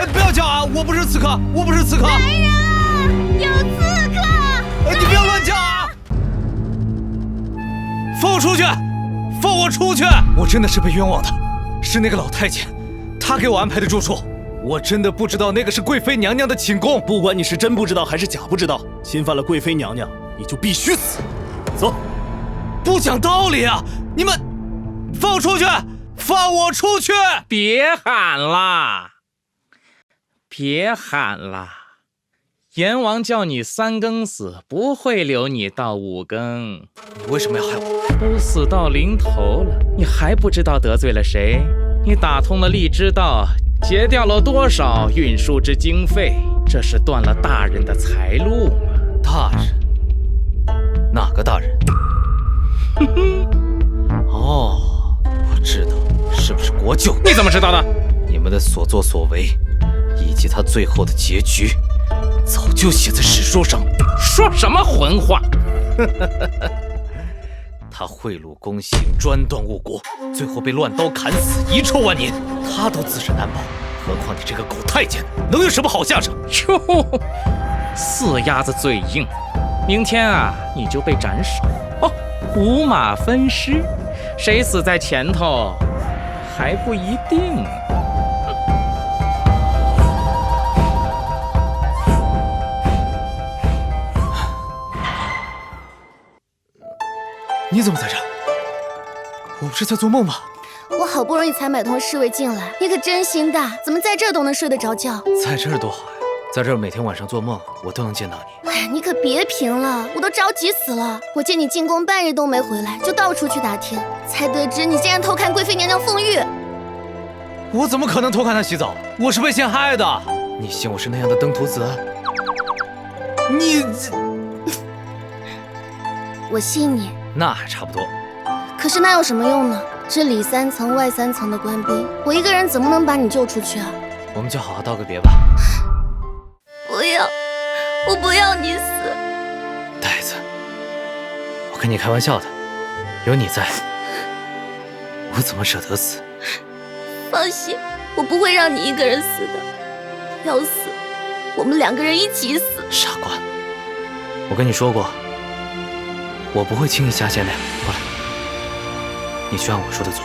不要叫啊！我不是刺客，我不是刺客！来人啊！有刺客！你不要乱叫啊！放我出去！放我出去！我真的是被冤枉的，是那个老太监，他给我安排的住处。我真的不知道那个是贵妃娘娘的寝宫。不管你是真不知道还是假不知道，侵犯了贵妃娘娘，你就必须死。走！不讲道理啊！你们放我出去！放我出去！别喊啦！别喊啦！阎王叫你3更死，不会留你到5更。你为什么要害我？都死到临头了，你还不知道得罪了谁？你打通了荔枝道，截掉了多少运输之经费？这是断了大人的财路吗？大人？哪个大人？哦，我知道，是不是国舅？你怎么知道的？你们的所作所为，以及他最后的结局，早就写在史书上。说什么混话！他贿赂公行，专断误国，最后被乱刀砍死，遗臭万年，他都自身难保，何况你这个狗太监，能有什么好下场？哟，四鸭子嘴硬，明天啊你就被斩首哦，五马分尸，谁死在前头还不一定。你怎么在这？我不是在做梦吧？我好不容易才买通侍卫进来，你可真心大，怎么在这儿都能睡得着觉？在这儿多好呀，在这儿每天晚上做梦，我都能见到你。哎呀，你可别贫了，我都着急死了。我见你进宫半日都没回来，就到处去打听，才得知你竟然偷看贵妃娘娘凤玉。我怎么可能偷看她洗澡？我是被陷害的。你信我是那样的登徒子？你……我信你。那还差不多。可是那有什么用呢？这里3层外3层的官兵，我一个人怎么能把你救出去啊？我们就好好道个别吧。不要，我不要你死。呆子，我跟你开玩笑的，有你在，我怎么舍得死？放心，我不会让你一个人死的。要死，我们2个人一起死。傻瓜，我跟你说过，我不会轻易下线的。过来，你去按我说的做。